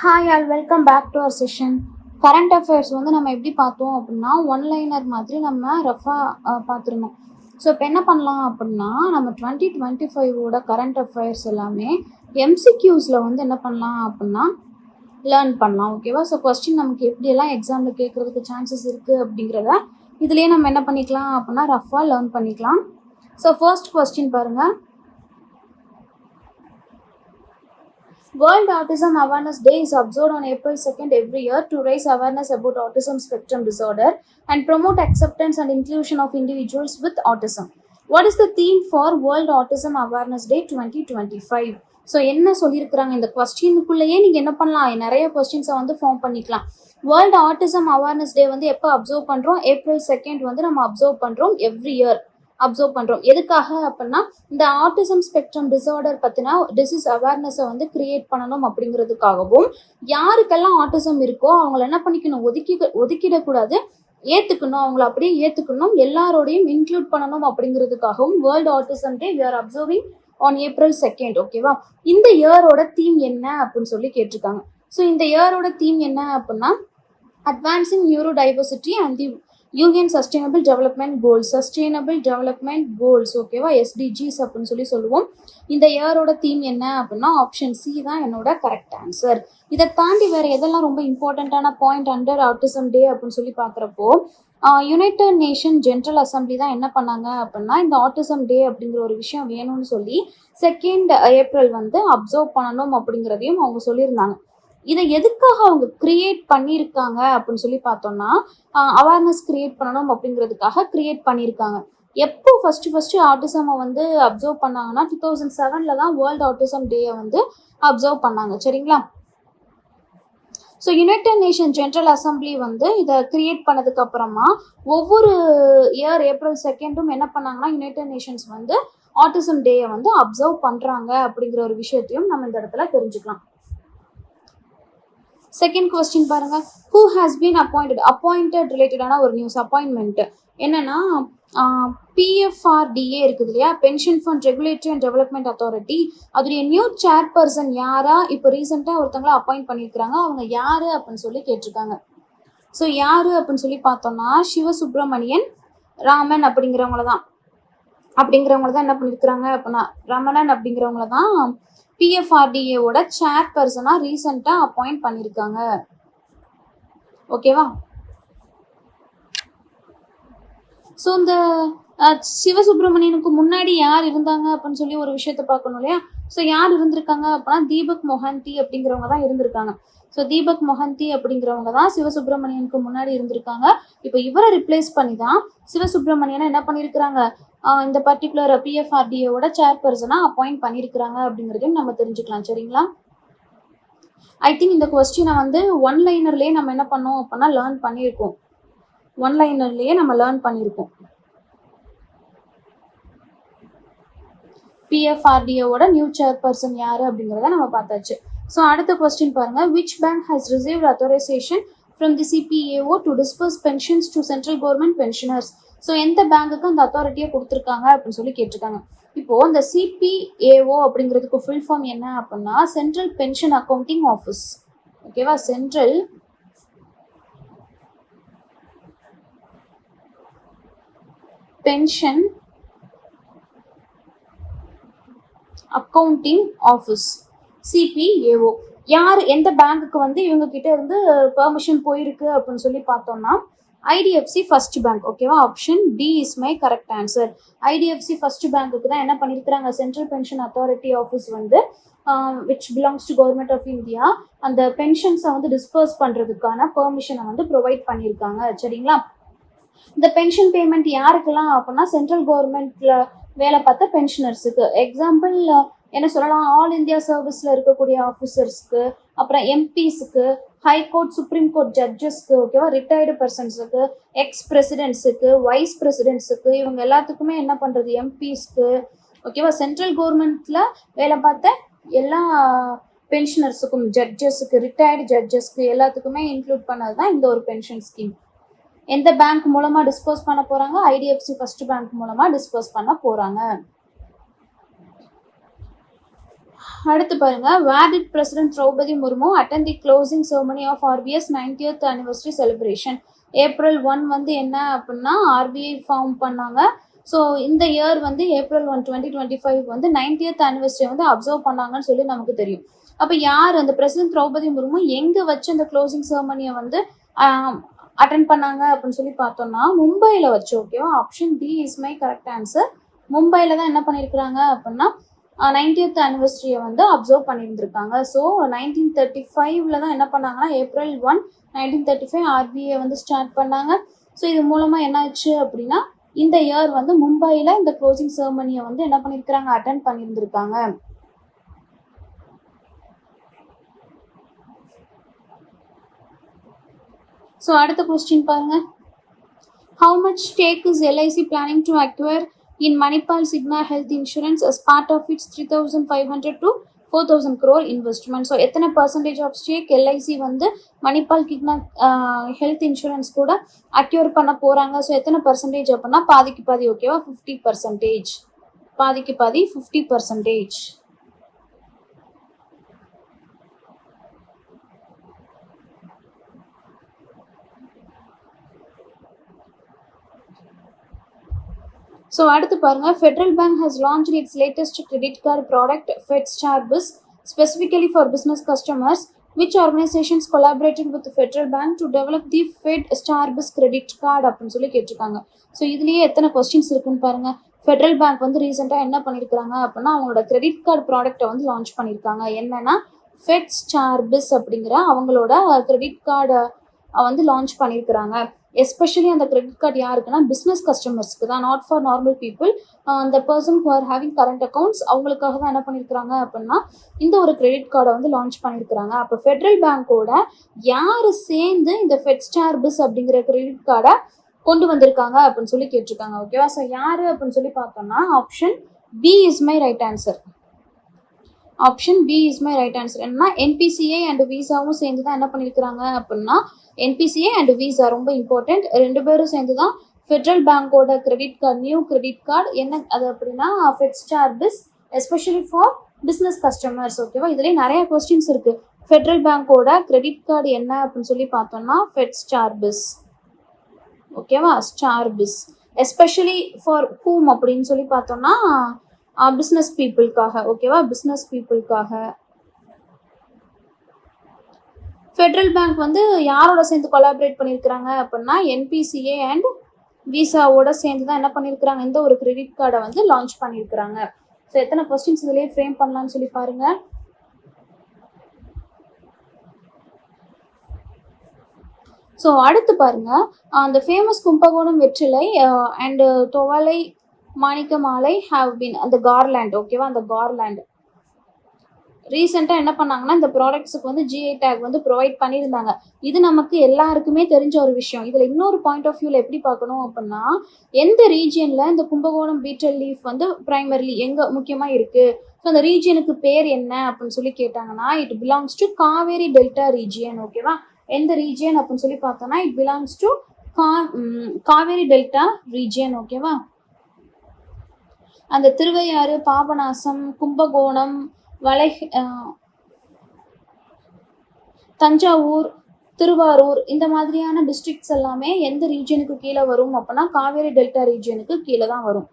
Hi all welcome back to our session. Current affairs வந்து நம்ம எப்படி பார்த்தோம் அப்படின்னா ஒன்லைனர் மாதிரி நம்ம ரஃபாக பார்த்துருந்தோம். ஸோ இப்போ என்ன பண்ணலாம் அப்படின்னா நம்ம 2025 கரண்ட் அஃபேர்ஸ் எல்லாமே எம்சிக்யூஸில் வந்து என்ன பண்ணலாம் அப்படின்னா லேர்ன் பண்ணலாம். ஓகேவா? ஸோ கொஸ்டின் நமக்கு எப்படியெல்லாம் எக்ஸாமில் கேட்குறதுக்கு சான்சஸ் இருக்குது அப்படிங்கிறத இதுலேயே நம்ம என்ன பண்ணிக்கலாம் அப்படின்னா ரஃபாக லேர்ன் பண்ணிக்கலாம். ஸோ ஃபர்ஸ்ட் கொஸ்டின் பாருங்கள். World Autism Awareness Day is observed on April 2nd every year to raise awareness about autism spectrum disorder and promote acceptance and inclusion of individuals with autism. What is the theme for World Autism Awareness Day 2025? So என்ன சொல்லியிருக்கிறாங்க இந்த கொஸ்டினுக்குள்ளேயே நீங்கள் என்ன பண்ணலாம், நிறைய கொஸ்டின்ஸை வந்து form பண்ணிக்கலாம். World autism awareness day வந்து எப்போ அப்சர்வ் பண்ணுறோம்? April 2nd வந்து நம்ம அப்சர்வ் பண்ணுறோம், எவ்ரி இயர் அப்சர்வ் பண்ணுறோம். எதுக்காக அப்படின்னா இந்த ஆட்டிசம் ஸ்பெக்ட்ரம் டிசார்டர் பற்றினா டிசீஸ் அவேர்னஸை வந்து கிரியேட் பண்ணணும் அப்படிங்கிறதுக்காகவும், யாருக்கெல்லாம் ஆட்டிசம் இருக்கோ அவங்கள என்ன பண்ணிக்கணும், ஒதுக்கிடக்கூடாது, ஏற்றுக்கணும், அவங்கள அப்படியே ஏற்றுக்கணும், எல்லாரோடையும் இன்க்ளூட் பண்ணணும் அப்படிங்கிறதுக்காகவும் world autism day we are observing on April 2nd. ஓகேவா? இந்த இயரோட தீம் என்ன அப்படின்னு சொல்லி கேட்டிருக்காங்க. ஸோ இந்த இயரோட தீம் என்ன அப்படின்னா advancing neuro diversity and the UN sustainable development goals. ஓகேவா? எஸ்டிஜிஸ் அப்படின்னு சொல்லி சொல்லுவோம். இந்த இயரோட தீம் என்ன அப்படின்னா ஆப்ஷன் சி தான் என்னோட கரெக்ட் ஆன்சர். இதை தாண்டி வேற எதெல்லாம் ரொம்ப இம்பார்ட்டண்ட்டான பாயிண்ட் அண்டர் ஆட்டிசம் டே அப்படின்னு சொல்லி பார்க்குறப்போ யுனைடெட் நேஷன் ஜென்ரல் அசம்பிளி தான் என்ன பண்ணாங்க அப்படின்னா இந்த ஆட்டிசம் டே அப்படிங்கிற ஒரு விஷயம் வேணும்னு சொல்லி 2nd April வந்து அப்சர்வ் பண்ணணும் அப்படிங்கிறதையும் அவங்க சொல்லியிருந்தாங்க. இதை எதுக்காக அவங்க கிரியேட் பண்ணியிருக்காங்க அப்படின்னு சொல்லி பார்த்தோம்னா அவேர்னஸ் கிரியேட் பண்ணணும் அப்படிங்கிறதுக்காக கிரியேட் பண்ணியிருக்காங்க. எப்போ ஃபர்ஸ்ட் ஆட்டிசமை வந்து அப்சர்வ் பண்ணாங்கன்னா 2007 தான் வேர்ல்டு ஆட்டிசம் டேயை வந்து அப்சர்வ் பண்ணாங்க. சரிங்களா? So United nation general assembly வந்து இதை கிரியேட் பண்ணதுக்கு அப்புறமா ஒவ்வொரு இயர் April 2nd என்ன பண்ணாங்கன்னா யுனைடெட் நேஷன்ஸ் வந்து ஆட்டிசம் டேயை வந்து அப்சர்வ் பண்ணுறாங்க அப்படிங்கிற ஒரு விஷயத்தையும் நம்ம இந்த இடத்துல தெரிஞ்சுக்கலாம். செகண்ட் கொஸ்டின் பாருங்க. ஹூ ஹாஸ் பீன் அப்பாயிண்டட் ரிலேட்டடான ஒரு நியூஸ். அப்பாயின்மெண்ட் என்னன்னா PFRDA இருக்குது இல்லையா, pension fund regulatory and development authority, அதோடைய நியூ சேர்பர்சன் யாரா இப்போ ரீசெண்டாக ஒருத்தவங்கள அப்பாயிண்ட் பண்ணியிருக்கிறாங்க. அவங்க யாரு அப்படின்னு சொல்லி கேட்டிருக்காங்க. ஸோ யாரு அப்படின்னு சொல்லி பார்த்தோம்னா சிவசுப்ரமணியன் ராமன் அப்படிங்கிறவங்கள தான் என்ன பண்ணியிருக்கிறாங்க அப்படின்னா ரமணன் அப்படிங்கிறவங்கள தான் PFRDAவோட சேர்பர்சனாக ரீசெண்டாக அப்பாயிண்ட் பண்ணியிருக்காங்க. ஓகேவா? ஸோ இந்த சிவசுப்ரமணியனுக்கு முன்னாடி யார் இருந்தாங்க அப்படின்னு சொல்லி ஒரு விஷயத்த பார்க்கணும் இல்லையா. ஸோ யார் இருந்திருக்காங்க அப்படின்னா தீபக் மொஹந்தி அப்படிங்கிறவங்க தான் இருந்திருக்காங்க. ஸோ தீபக் மொஹந்தி அப்படிங்கிறவங்க தான் சிவசுப்ரமணியனுக்கு முன்னாடி இருந்திருக்காங்க. இப்போ இவரை ரிப்ளேஸ் பண்ணி தான் சிவசுப்ரமணியனை என்ன பண்ணியிருக்கிறாங்க, இந்த பர்டிகுலர் PFRDAவோட சேர்பர்சனாக அப்பாயிண்ட் பண்ணியிருக்கிறாங்க அப்படிங்கிறதையும் நம்ம தெரிஞ்சுக்கலாம். சரிங்களா? ஐ திங்க் இந்த கொஸ்டினை வந்து ஒன்லைனர்லேயே நம்ம என்ன பண்ணோம் அப்படின்னா லேர்ன் பண்ணியிருக்கோம். PFRDAவோட நியூ சேர்பர்சன் யாரு அப்படிங்கிறத நம்ம பார்த்தாச்சு. ஸோ அடுத்த கொஸ்டின் பாருங்க. Which bank has received authorisation from the CPAO to disburse pensions to central government pensioners. So எந்த பேங்குக்கு அந்த அத்தாரிட்டியை கொடுத்துருக்காங்க அப்படின்னு சொல்லி கேட்டிருக்காங்க. இப்போ இந்த CPAO அப்படிங்கிறதுக்கு ஃபுல் ஃபார்ம் என்ன அப்படின்னா சென்ட்ரல் பென்ஷன் அக்கௌண்டிங் ஆஃபீஸ். ஓகேவா? Central pension accounting office CPAO. யார் எந்த பேங்குக்கு வந்து இவங்க கிட்ட இருந்து பெர்மிஷன் போயிருக்கு அப்படின்னு சொல்லி பார்த்தோம்னா IDFC ஃபர்ஸ்ட் பேங்க். ஓகேவா? Option D is my correct answer. IDFC first பேங்க்குக்கு தான் என்ன பண்ணியிருக்கிறாங்க, சென்ட்ரல் பென்ஷன் அத்தாரிட்டி ஆஃபீஸ் வந்து which belongs to government of India அந்த பென்ஷன்ஸை வந்து டிஸ்பர்ஸ் பண்ணுறதுக்கான பெர்மிஷனை வந்து ப்ரொவைட் பண்ணியிருக்காங்க. சரிங்களா? இந்த பென்ஷன் பேமெண்ட் யாருக்கெல்லாம் அப்படின்னா சென்ட்ரல் கவர்மெண்ட்ல வேலை பார்த்த பென்ஷனர்ஸுக்கு. எக்ஸாம்பிள் என்ன சொல்லலாம், ஆல் இந்தியா சர்வீஸில் இருக்கக்கூடிய ஆஃபீஸர்ஸ்க்கு, அப்புறம் MPஸ்க்கு, ஹைகோர்ட் சுப்ரீம் கோர்ட் ஜட்ஜஸ்க்கு, ஓகேவா, ரிட்டையர்டு பர்சன்ஸுக்கு, எக்ஸ் பிரசிடென்ட்ஸுக்கு, வைஸ் பிரசிடென்ட்ஸுக்கு, இவங்க எல்லாத்துக்குமே என்ன பண்ணுறது, MPஸ்க்கு, ஓகேவா, சென்ட்ரல் கவர்மெண்ட்டில் வேலை பார்த்த எல்லா பென்ஷனர்ஸுக்கும், ஜட்ஜஸுக்கு, ரிட்டையர்டு ஜட்ஜஸ்க்கு எல்லாத்துக்குமே இன்க்ளூட் பண்ணது தான் இந்த ஒரு பென்ஷன் ஸ்கீம். எந்த பேங்க் மூலமாக டிஸ்போஸ் பண்ண போகிறாங்க? IDFC ஃபர்ஸ்ட் பேங்க் மூலமாக டிஸ்போஸ் பண்ண போகிறாங்க. அடுத்து பாருங்க, where did president Droupadi Murmu attend the closing ceremony of RBI's 90th anniversary celebration? April 1 வந்து என்ன அப்படின்னா ஆர்பிஐ ஃபார்ம் பண்ணாங்க. ஸோ இந்த இயர் வந்து April 1, 2025 வந்து 90th anniversary வந்து அப்சர்வ் பண்ணாங்கன்னு சொல்லி நமக்கு தெரியும். அப்போ யார் அந்த பிரசிடென்ட் திரௌபதி முர்மு எங்கே வச்சு அந்த க்ளோசிங் செரமனியை வந்து அட்டென்ட் பண்ணாங்க அப்படின்னு சொல்லி பார்த்தோம்னா மும்பையில் வச்சு. ஓகேவா, option D is my correct answer. மும்பையில் தான் என்ன பண்ணியிருக்கிறாங்க அப்படின்னா 90th anniversary வந்து அப்சர்வ் பண்ணியிருந்திருக்காங்க. ஸோ 1935 தான் என்ன பண்ணாங்கன்னா April 1, 1935 ஆர்பிஐ வந்து ஸ்டார்ட் பண்ணாங்க. ஸோ இது மூலமாக என்ன ஆச்சு அப்படின்னா இந்த இயர் வந்து மும்பையில் இந்த க்ளோசிங் செரமனியை வந்து என்ன பண்ணியிருக்கிறாங்க, அட்டென்ட் பண்ணியிருந்திருக்காங்க. ஸோ அடுத்த கொஸ்டின் பாருங்க, how much stake is LIC planning to acquire in Manipal Cigna Health Insurance as part of its 3,500 to 4,000 crore investment? So எத்தனை பர்சன்டேஜ் ஆஃப் ஸ்டேக் எல்ஐசி வந்து மணிப்பால் கிக்னா ஹெல்த் இன்சூரன்ஸ் கூட அக்யூர் பண்ண போகிறாங்க? ஸோ எத்தனை percentage அப்படின்னா பாதிக்கு பாதி. ஓகேவா, 50%. பாதிக்கு பாதி 50%. ஸோ அடுத்து பாருங்க, Federal bank has launched it's latest credit card product FedStarBus specifically for business customers. Which organisations collaborated with Federal bank to develop the FedStarBus credit card அப்படின்னு சொல்லி கேட்டிருக்காங்க. ஸோ இதுலேயே எத்தனை கொஸ்டின்ஸ் இருக்குன்னு பாருங்க. ஃபெட்ரல் பேங்க் வந்து ரீசெண்டாக என்ன பண்ணியிருக்காங்க அப்படின்னா அவங்களோட கிரெடிட் கார்டு ப்ராடக்டை வந்து லான்ச் பண்ணியிருக்காங்க. என்னன்னா FedStarBus அப்படிங்கிற அவங்களோட கிரெடிட் கார்டை வந்து லான்ச் பண்ணியிருக்கிறாங்க. எஸ்பெஷலி அந்த கிரெடிட் கார்டு யாருக்குன்னா பிஸ்னஸ் கஸ்டமர்ஸ்க்கு தான், நாட் ஃபார் நார்மல் பீப்புள். அந்த person who are having current accounts அவங்களுக்காக தான் என்ன பண்ணியிருக்கிறாங்க அப்படின்னா இந்த ஒரு கிரெடிட் கார்டை வந்து லான்ச் பண்ணியிருக்கிறாங்க. அப்போ ஃபெட்ரல் பேங்கோட யார் சேர்ந்து இந்த FedStarBus அப்படிங்கிற கிரெடிட் கார்டை கொண்டு வந்திருக்காங்க அப்படின்னு சொல்லி கேட்டிருக்காங்க. ஓகேவா, ஸோ யார் அப்படின்னு சொல்லி பார்த்தோம்னா option B is my right answer. Option B is my right answer. என்னன்னா என்பிசிஐ அண்ட் விசாவும் சேர்ந்து தான் என்ன பண்ணியிருக்கிறாங்க அப்படின்னா என்பிசிஐ அண்ட் விசா ரொம்ப இம்பார்ட்டன்ட். ரெண்டு பேரும் சேர்ந்து தான் ஃபெட்ரல் பேங்கோட credit card, new credit card என்ன அது அப்படின்னா FedStarBus especially for business customers. ஓகேவா, இதுலேயே நிறைய கொஸ்டின்ஸ் இருக்கு. ஃபெட்ரல் பேங்கோட கிரெடிட் கார்டு என்ன அப்படின்னு சொல்லி பார்த்தோம்னா FedStarBus. ஓகேவா, ஸ்டார்பிஸ் எஸ்பெஷலி ஃபார் ஹூம் அப்படின்னு சொல்லி பார்த்தோம்னா பிஸ்னஸ் பீப்புளுக்காக. ஓகேவா, பிஸ்னஸ் பீப்புளுக்காக. ஃபெட்ரல் பேங்க் வந்து யாரோட சேர்ந்து கொலாபரேட் பண்ணியிருக்கிறாங்க அப்படின்னா என்பிசிஏ அண்ட் விசாவோட சேர்ந்து தான் என்ன பண்ணியிருக்கிறாங்க இந்த ஒரு கிரெடிட் கார்டை வந்து லான்ச் பண்ணியிருக்கிறாங்க. ஸோ எத்தனை கொஸ்டின்ஸ் இதுலேயே ஃப்ரேம் பண்ணலாம்னு சொல்லி பாருங்க. ஸோ அடுத்து பாருங்க, அந்த ஃபேமஸ் கும்பகோணம் வெற்றிலை அண்ட் தொவலை மாணிக்க மாலை ஹாவ் பீன் அந்த கார்லேண்ட். ஓகேவா, அந்த கார்லேண்ட் ரீசெண்டாக என்ன பண்ணாங்கன்னா இந்த ப்ராடக்ட்ஸுக்கு வந்து GI டேக் வந்து ப்ரொவைட் பண்ணியிருந்தாங்க. இது நமக்கு எல்லாருக்குமே தெரிஞ்ச ஒரு விஷயம். இதில் இன்னொரு பாயிண்ட் ஆஃப் வியூவில் எப்படி பார்க்கணும் அப்படின்னா எந்த ரீஜியனில் இந்த கும்பகோணம் பீட்டல் லீஃப் வந்து ப்ரைமர்லி எங்கே முக்கியமாக இருக்குது, ஸோ அந்த ரீஜியனுக்கு பேர் என்ன அப்படின்னு சொல்லி கேட்டாங்கன்னா it belongs to Kaveri delta region. ஓகேவா, எந்த ரீஜியன் அப்படின்னு சொல்லி பார்த்தோன்னா it belongs to Kaveri delta region. ஓகேவா, அந்த திருவையாறு, பாபநாசம், கும்பகோணம், தஞ்சாவூர், திருவாரூர் இந்த மாதிரியான டிஸ்ட்ரிக்ட்ஸ் எல்லாமே எந்த ரீஜனுக்கு கீழே வரும் அப்படின்னா காவேரி டெல்டா ரீஜனுக்கு கீழே தான் வரும்.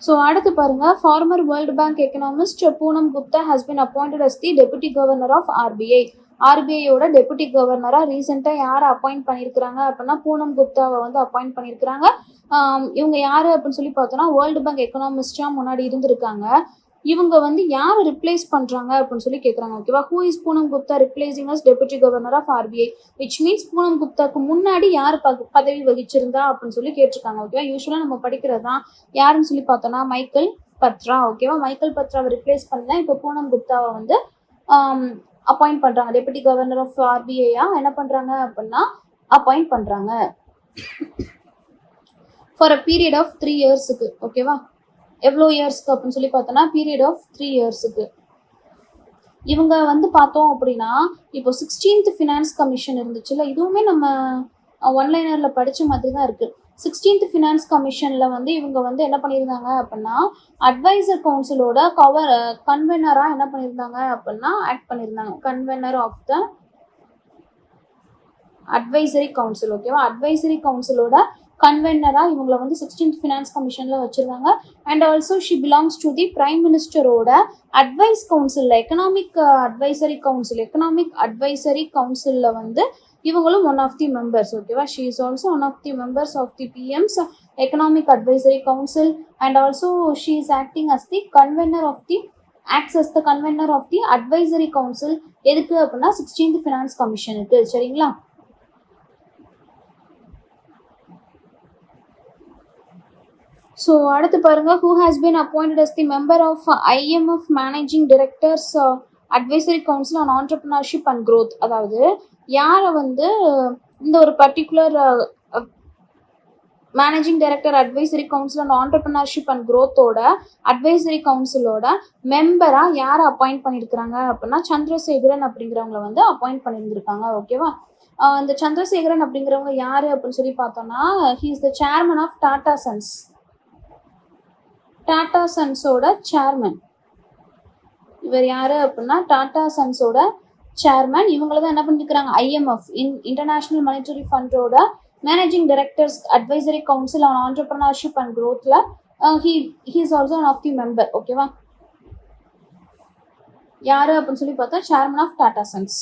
ஸோ அடுத்து பாருங்க, former World Bank economist Poonam Gupta has been appointed as the deputy governor of RBI. RBIயோட டெபுட்டி கவர்னராக ரீசெண்டாக யாரை அப்பாயிண்ட் பண்ணியிருக்கிறாங்க அப்படின்னா பூனம் குப்தாவை வந்து அப்பாயிண்ட் பண்ணியிருக்கிறாங்க. இவங்க யார் அப்படின்னு சொல்லி பார்த்தோன்னா வேர்ல்டு பேங்க் எக்கனாமிஸ்டாக முன்னாடி இருந்திருக்காங்க. இவங்க வந்து யாரை ரிப்ளேஸ் பண்ணுறாங்க அப்படின்னு சொல்லி கேட்குறாங்க. ஓகேவா, who is Poonam Gupta replacing as deputy governor of RBI, which means Poonam குப்தாக்கு முன்னாடி யார் பதவி வகிச்சிருந்தா அப்படின்னு சொல்லி கேட்டிருக்காங்க. ஓகேவா, யூஸ்வலாக நம்ம படிக்கிறது தான். யாருன்னு சொல்லி பார்த்தோன்னா மைக்கேல் பத்ரா. ஓகேவா, மைக்கேல் பத்ராவை ரிப்ளேஸ் பண்ணி தான் இப்போ பூனம் குப்தாவை வந்து அப்பாயிண்ட் பண்ணுறாங்க. டெபுட்டி கவர்னர் ஆஃப் RBI என்ன பண்ணுறாங்க அப்படின்னா அப்பாயிண்ட் பண்ணுறாங்க ஃபார் அ பீரியட் ஆஃப் 3 இயர்ஸுக்கு. ஓகேவா, எவ்வளோ இயர்ஸ்க்கு அப்படின்னு சொல்லி பார்த்தோன்னா பீரியட் ஆஃப் 3 இயர்ஸுக்கு. இவங்க வந்து பார்த்தோம் அப்படின்னா இப்போ 16th ஃபினான்ஸ் கமிஷன் இருந்துச்சுல்ல, இதுவுமே நம்ம ஒன்லைனரில் படித்த மாதிரி தான் இருக்குது. 16th ஃபினான்ஸ் கமிஷன்ல வந்து இவங்க வந்து என்ன பண்ணியிருந்தாங்க அப்படின்னா அட்வைசர் கவுன்சிலோட கன்வெனரா என்ன பண்ணியிருந்தாங்க அப்படின்னா ஆக்ட் பண்ணியிருந்தாங்க. Convener of the advisory council. ஓகேவா, அட்வைசரி கவுன்சிலோட கன்வெனரா இவங்களை வந்து 16th ஃபினான்ஸ் கமிஷன்ல வச்சிருந்தாங்க. And also she belongs to the prime மினிஸ்டரோட அட்வைஸ் கவுன்சில், எக்கனாமிக் அட்வைசரி கவுன்சில்ல வந்து இவங்களும் ஒன் ஆஃப் தி மெம்பர்ஸ். ஓகேவா, she is also one of the members of the PM's economic advisory council. And also she is acting as the convener of the advisory council. எதுக்கு அப்படின்னா 16th finance கமிஷனுக்கு. சரிங்களா, so அடுத்து பாருங்க, who has been appointed as the member of IMF Managing Directors Advisory Council on Entrepreneurship and Growth. அதாவது யாரை வந்து இந்த ஒரு particular managing director advisory council and entrepreneurship and க்ரோத்தோட அட்வைசரி கவுன்சிலோட மெம்பரா யாரை அப்பாயிண்ட் பண்ணியிருக்கிறாங்க அப்படின்னா சந்திரசேகரன் அப்படிங்கிறவங்களை வந்து அப்பாயிண்ட் பண்ணியிருந்திருக்காங்க. ஓகேவா, இந்த சந்திரசேகரன் அப்படிங்கிறவங்க யாரு அப்படின்னு சொல்லி பார்த்தோம்னா he is the chairman of Tata சன்ஸோட சேர்மன். இவர் யாரு அப்படின்னா டாடா சன்ஸோட சேர்மன். இவங்களை தான் என்ன பண்ணிருக்கிறாங்க, ஐஎம்எஃப் இன்டர்நேஷனல் மானிட்டரி ஃபண்டோட managing directors advisory council on entrepreneurship and க்ரோத்ல he is also one of the member. ஓகேவா, யாரு அப்படின்னு சொல்லி பார்த்தா chairman of Tata Sons.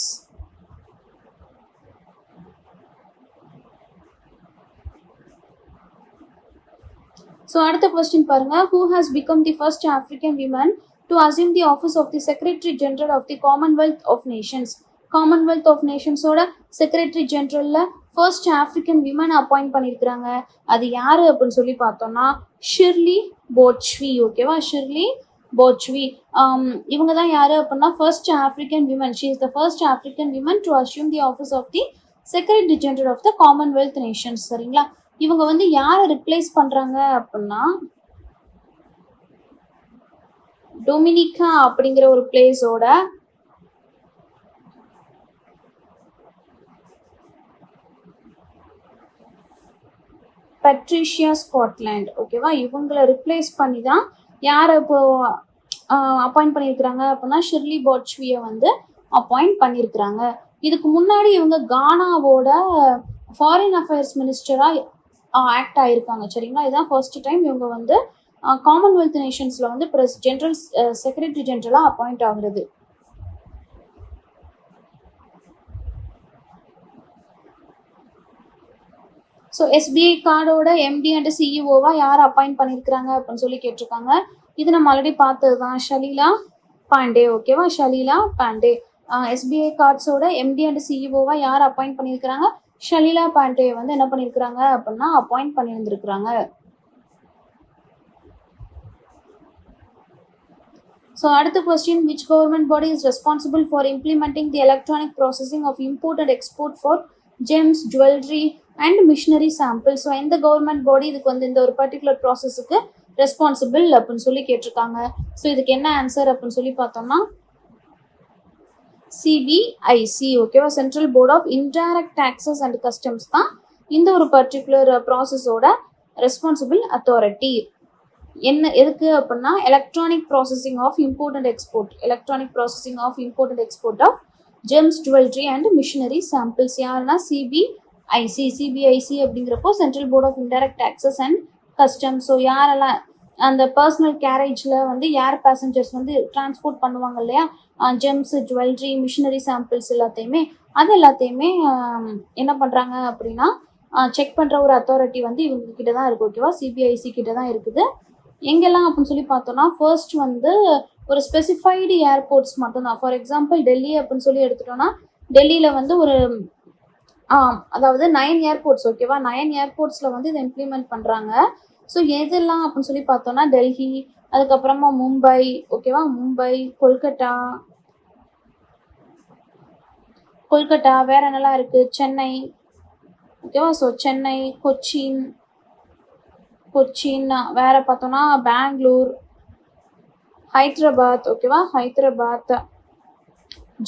So அடுத்த கொஸ்டின் பாருங்க, who has become the first African woman to assume the office of the Secretary General of the Commonwealth of Nations. Commonwealth of நேஷன்ஸோட secretary ஜெனரல்ல first African women appoint பண்ணியிருக்கிறாங்க. அது யாரு அப்படின்னு சொல்லி பார்த்தோம்னா ஷிர்லி போட்ச்வி. ஓகேவா, ஷிர்லி போட்ச்வி. இவங்க தான் யாரு அப்படின்னா first African women. She is the first African women to assume the office of the secretary general of the Commonwealth nations. சரிங்களா, இவங்க வந்து யாரை ரிப்ளேஸ் பண்றாங்க அப்படின்னா டொமினிகா அப்படிங்கிற ஒரு பிளேஸோட பட்ரிஷியா ஸ்காட்லாண்ட். ஓகேவா, இவங்களை ரிப்ளேஸ் பண்ணி தான் யாரை இப்போ அப்பாயிண்ட் பண்ணியிருக்கிறாங்க அப்படின்னா ஷிர்லி போட்ச்வியை வந்து அப்பாயிண்ட் பண்ணியிருக்கிறாங்க. இதுக்கு முன்னாடி இவங்க கானாவோட ஃபாரின் அஃபேர்ஸ் மினிஸ்டரா ஆக்ட் ஆயிருக்காங்க. சரிங்களா, இதுதான் ஃபர்ஸ்ட் டைம் இவங்க வந்து காமன்வெல்த் நேஷன்ஸ்ல வந்து ஜெனரல் செக்ரட்டரி ஜெனரலா அப்பாயிண்ட் ஆகுறது. ஸோ எஸ்பிஐ கார்டோட எம்டி அண்ட் சிஇஓவா யார் அப்பாயிண்ட் பண்ணியிருக்கிறாங்க அப்படின்னு சொல்லி கேட்டிருக்காங்க. இது நம்ம ஆல்ரெடி பார்த்தது தான், ஷலீலா பாண்டே. ஓகேவா, ஷலீலா பாண்டே. எஸ்பிஐ கார்ட்ஸோட எம்டி அண்ட் சிஇஓவா யார் அப்பாயிண்ட் பண்ணியிருக்கிறாங்க, ஷலீலா பாண்டே வந்து என்ன பண்ணியிருக்கிறாங்க அப்படின்னா அப்பாயிண்ட் பண்ணியிருந்திருக்கிறாங்க. ஸோ அடுத்த question, which government body is responsible for implementing the electronic processing of import and export for gems, jewelry and missionary samples. So எந்த கவர்மெண்ட் பாடி இதுக்கு வந்து இந்த ஒரு பர்டிகுலர் ப்ராசஸுக்கு ரெஸ்பான்சிபிள் அப்படின்னு சொல்லி கேட்டிருக்காங்க. ஸோ இதுக்கு என்ன ஆன்சர் அப்படின்னு சொல்லி பார்த்தோம்னா சிபிஐசி. ஓகேவா, central board of indirect taxes and customs தான் இந்த ஒரு பர்டிகுலர் ப்ராசஸோட ரெஸ்பான்சிபிள் அத்தாரிட்டி. என்ன எதுக்கு அப்படின்னா electronic processing of import and export of gems, jewellery and machinery samples. யாருன்னா சிபிஐசி அப்படிங்கிறப்போ central board of indirect taxes and customs. So யாரெல்லாம் அந்த பர்சனல் கேரேஜில் வந்து ஏர் பேசஞ்சர்ஸ் வந்து டிரான்ஸ்போர்ட் பண்ணுவாங்க இல்லையா, ஜெம்ஸ், ஜுவல்லரி, மிஷினரி சாம்பிள்ஸ் எல்லாத்தையுமே என்ன பண்ணுறாங்க அப்படின்னா செக் பண்ணுற ஒரு அத்தாரிட்டி வந்து இவங்க கிட்ட தான் இருக்குது. ஓகேவா, சிபிஐசி கிட்ட தான் இருக்குது. எங்கெல்லாம் அப்படின்னு சொல்லி பார்த்தோம்னா ஃபர்ஸ்ட் வந்து ஒரு ஸ்பெசிஃபைடு ஏர்போர்ட்ஸ் மட்டும்தான். ஃபார் எக்ஸாம்பிள் டெல்லி அப்படின்னு சொல்லி எடுத்துட்டோம்னா டெல்லியில் வந்து ஒரு அதாவது 9 ஏர்போர்ட்ஸ். ஓகேவா, 9 ஏர்போர்ட்ஸில் வந்து இதை இம்ப்ளிமெண்ட் பண்ணுறாங்க. ஸோ எதெல்லாம் அப்படின்னு சொல்லி பார்த்தோம்னா டெல்லி, அதுக்கப்புறமா மும்பை. ஓகேவா, மும்பை, கொல்கட்டா, வேற என்னெல்லாம் இருக்குது, சென்னை. ஓகேவா, ஸோ சென்னை, கொச்சின், வேற பார்த்தோம்னா பெங்களூர், ஹைதராபாத். ஓகேவா,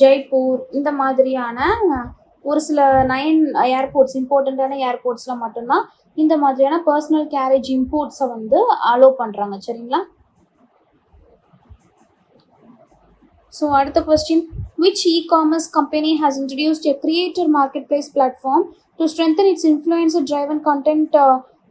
ஜெய்ப்பூர், இந்த மாதிரியான ஒரு சில 9 ஏர்போர்ட்ஸ் இம்பார்ட்டண்ட்டான ஏர்போர்ட்ஸில் மட்டும்தான் இந்த மாதிரியான பர்சனல் கேரேஜ் இம்போர்ட்ஸை வந்து அலோவ் பண்ணுறாங்க. சரிங்களா? ஸோ அடுத்த question, which e-commerce company has introduced a creator marketplace platform to strengthen its influencer driven content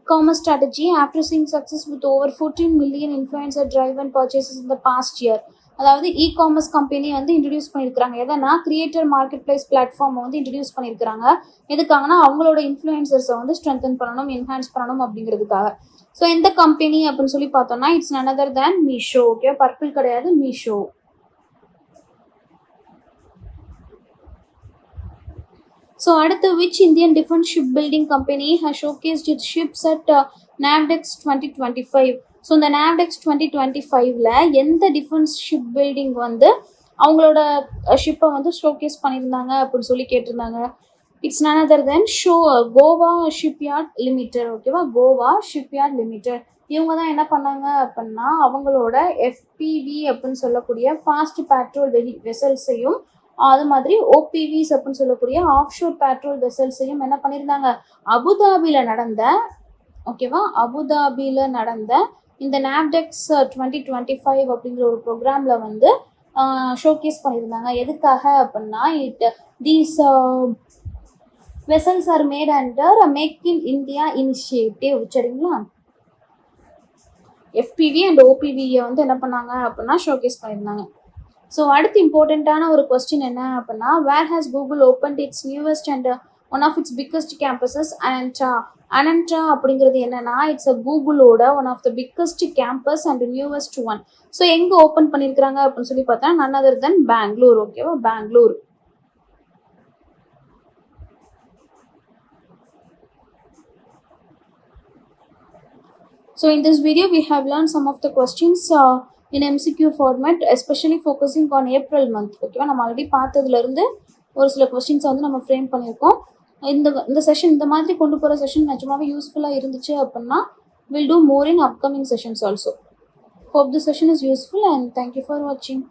commerce strategy after seeing success with over 14 million influencer driven purchases in the past year? அதாவது e-commerce company வந்து introduce பண்ணியிருக்கிறாங்க. எதனா creator market place பிளாட்ஃபார்மை வந்து introduce பண்ணியிருக்கிறாங்க. எதுக்காகனா அவங்களோட இன்ஃப்ளூயன்சர்ஸை வந்து strengthen பண்ணணும், என்ஹான்ஸ் பண்ணணும் அப்படிங்கிறதுக்காக. ஸோ எந்த கம்பெனி அப்படின்னு சொல்லி பார்த்தோம்னா it's none other than Meesho. Okay, purple கிடையாது, மீஷோ. ஸோ அடுத்து, which Indian defense shipbuilding company has showcased its ships at NAVDEX 2025? So இந்த NAVDEX 2025ல எந்த டிஃபென்ஸ் ஷிப் பில்டிங் வந்து அவங்களோட ஷிப்பை வந்து ஷோகேஸ் பண்ணியிருந்தாங்க அப்படின்னு சொல்லி கேட்டிருந்தாங்க. It's none other than Goa shipyard limited. ஓகேவா, கோவா ஷிப்யார்ட் லிமிடெட். இவங்க தான் என்ன பண்ணாங்க அப்படின்னா அவங்களோட FPV அப்படின்னு சொல்லக்கூடிய ஃபாஸ்ட் பேட்ரோல் வெசல்ஸையும் அது மாதிரி OPVs அப்படின்னு சொல்லக்கூடிய ஆஃப்ஷோர் பேட்ரோல் வெசல்ஸையும் என்ன பண்ணியிருந்தாங்க, அபுதாபியில் நடந்த இந்த NAVDEX 2025 அப்படிங்கிற ஒரு ப்ரோக்ராமில் வந்து ஷோகேஸ் பண்ணியிருந்தாங்க. எதுக்காக அப்படின்னா these vessels are made under make in India initiative. சரிங்களா? FPV அண்ட் OPVயை வந்து என்ன பண்ணாங்க அப்படின்னா ஷோகேஸ் பண்ணியிருந்தாங்க. ஸோ அடுத்து இம்பார்ட்டண்ட்டான ஒரு கொஸ்டின் என்ன அப்படின்னா, where has Google opened its newest and one of its biggest campuses Ananta அப்படிங்கிறது என்னன்னா இட்ஸ் கூகுளோட one of the biggest campus and newest one. So எங்கே ஓப்பன் பண்ணியிருக்கிறாங்க அப்படின்னு சொல்லி பார்த்தா none other than பெங்களூர். ஓகேவா, Bangalore. So in this video we have learned some of the questions in MCQ format, especially focusing on April month. ஓகேவா, நம்ம already பார்த்ததுலேருந்து ஒரு சில கொஸ்டின்ஸை வந்து நம்ம ஃப்ரேம் பண்ணியிருக்கோம். இந்த செஷன் இந்த மாதிரி கொண்டு போகிற செஷன் நிஜமாவே யூஸ்ஃபுல்லாக இருந்துச்சு அப்படின்னா we'll do more in upcoming sessions also. Hope the session is useful and thank you for watching.